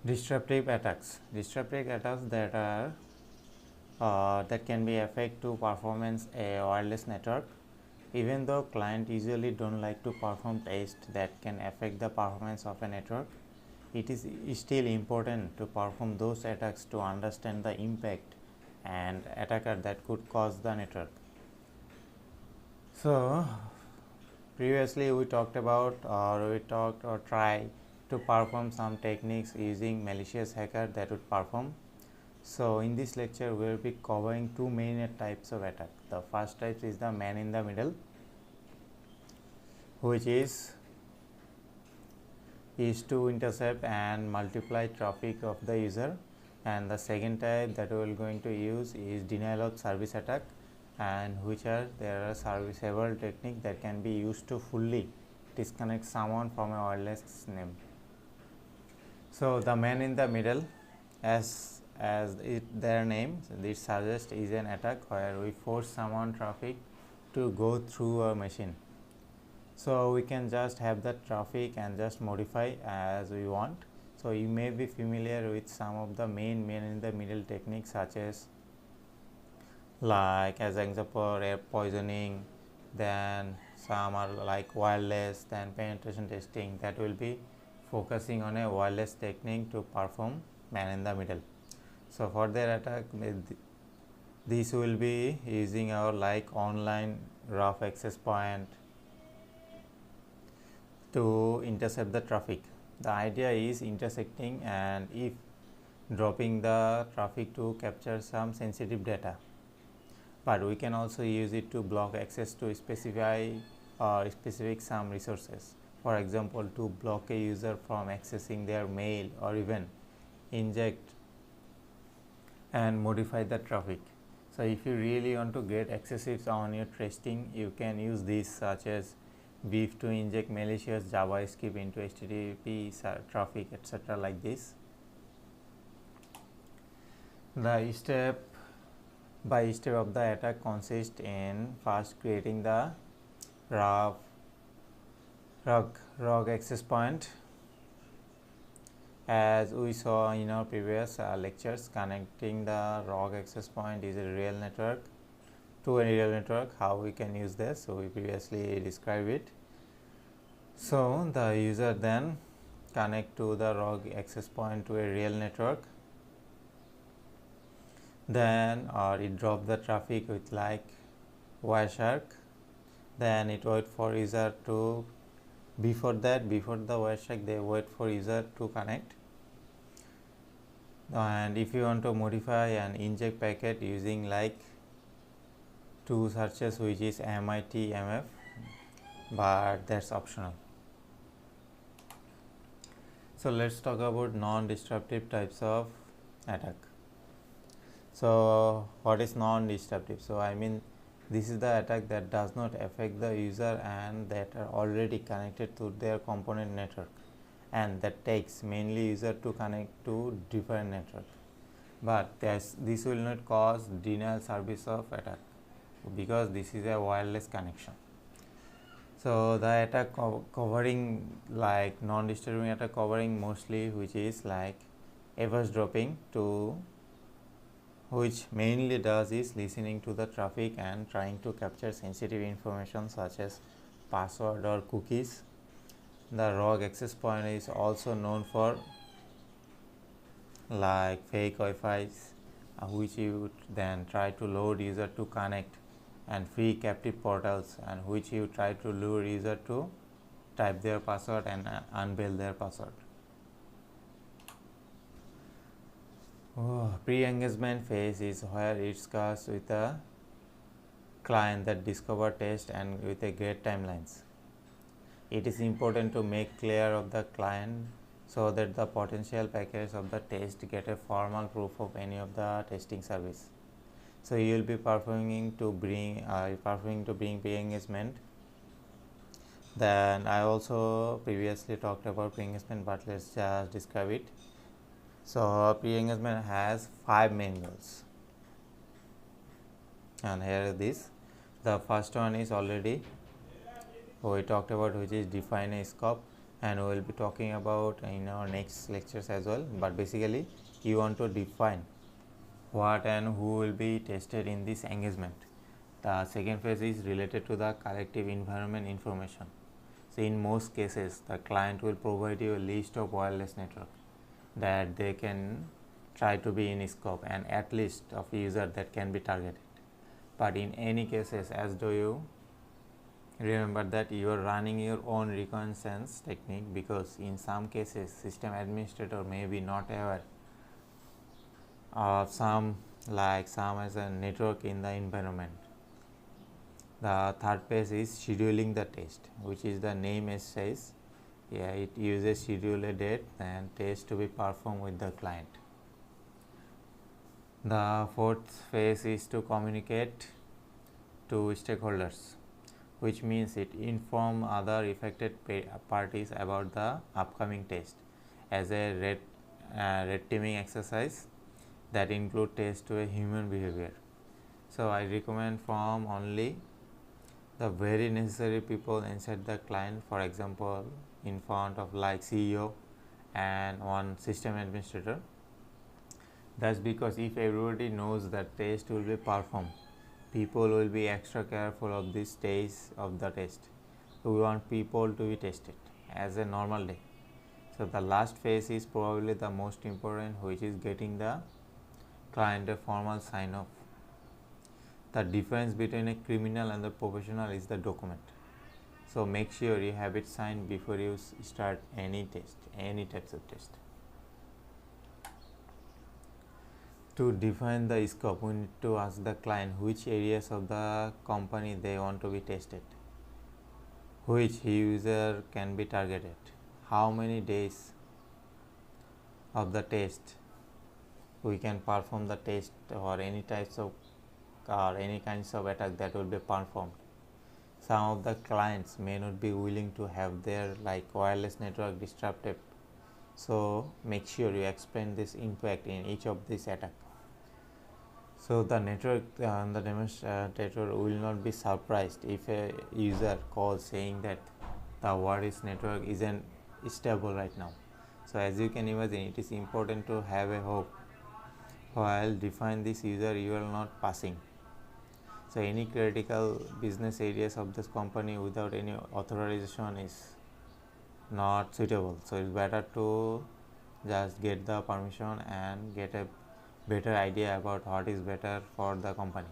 Disruptive attacks that are that can be affect to performance a wireless network. Even though client usually don't like to perform tests that can affect the performance of a network, it is still important to perform those attacks to understand the impact and attacker that could cause the network. So previously we talked or try to perform some techniques using malicious hacker that would perform. So in this lecture we will be covering two main types of attack. The first type is the man in the middle, which is to intercept and multiply traffic of the user, and the second type that we are going to use is denial of service attack, and there are several techniques that can be used to fully disconnect someone from a wireless name. So the man in the middle, as their name it suggests, is an attack where we force someone traffic to go through a machine. So we can just have the traffic and just modify as we want. So you may be familiar with some of the main man in the middle techniques, such as like as example air poisoning, then some are like wireless, then penetration testing, that will be focusing on a wireless technique to perform man in the middle. So for their attack, this will be using our like online rough access point to intercept the traffic. The idea is intersecting and if dropping the traffic to capture some sensitive data, but we can also use it to block access to specific some resources. For example, to block a user from accessing their mail, or even inject and modify the traffic. So if you really want to get excessive on your testing, you can use this, such as beef, to inject malicious JavaScript into HTTP traffic, etc. like this. The step by step of the attack consists in first creating the rogue access point. As we saw in our previous lectures, connecting the rogue access point is a real network to a real network. How we can use this? So we previously described it. So the user then connect to the rogue access point to a real network, then it drop the traffic with like Wireshark, then it wait for user to before the Wireshark they wait for user to connect. And if you want to modify and inject packet using like two searches, which is MIT MF, but that's optional. So let's talk about non-disruptive types of attack. So what is non-disruptive? So I mean, this is the attack that does not affect the user and that are already connected to their component network, and that takes mainly user to connect to different network. But this will not cause denial service of attack because this is a wireless connection. So the attack covering like non-disturbing attack covering mostly, which is like eavesdropping, to which mainly does is listening to the traffic and trying to capture sensitive information such as password or cookies. The rogue access point is also known for like fake Wi-Fi's, which you then try to load user to connect, and free captive portals, and which you try to lure user to type their password and unveil their password. Pre-engagement phase is where it starts with a client that discover test and with a great timelines. It is important to make clear of the client so that the potential packets of the test get a formal proof of any of the testing service. So you will be performing to bring pre-engagement. Then I also previously talked about pre-engagement, but let's just describe it. So pre-engagement has 5 main goals, and here is this. The first one is already we talked about, which is define a scope. and we will be talking about in our next lectures as well. But basically you want to define what and who will be tested in this engagement. The second phase is related to the collective environment information. So in most cases the client will provide you a list of wireless network that they can try to be in scope and at least of user that can be targeted. But in any cases, as do you remember that you are running your own reconnaissance technique, because in some cases system administrator may be not aware of some as a network in the environment. The third phase is scheduling the test, which is the name as says. It uses schedule a date and test to be performed with the client. The fourth phase is to communicate to stakeholders, which means it inform other affected parties about the upcoming test as a red teaming exercise that include test to a human behavior. So I recommend from only the very necessary people inside the client, for example in front of like CEO and one system administrator. That's because if everybody knows that test will be performed, people will be extra careful of this stage of the test. So we want people to be tested as a normal day. So the last phase is probably the most important, which is getting the client a formal sign off. The difference between a criminal and the professional is the document. So make sure you have it signed before you start any test, any types of test. To define the scope, we need to ask the client which areas of the company they want to be tested, which user can be targeted, how many days of the test we can perform the test, or any types of or any kinds of attack that will be performed. Some of the clients may not be willing to have their wireless network disrupted, so make sure you explain this impact in each of these attack. So the network the demonstrator will not be surprised if a user calls saying that the wireless network isn't stable right now. So as you can imagine, it is important to have a hope while define this user you are not passing. So any critical business areas of this company without any authorization is not suitable. So it's better to just get the permission and get a better idea about what is better for the company.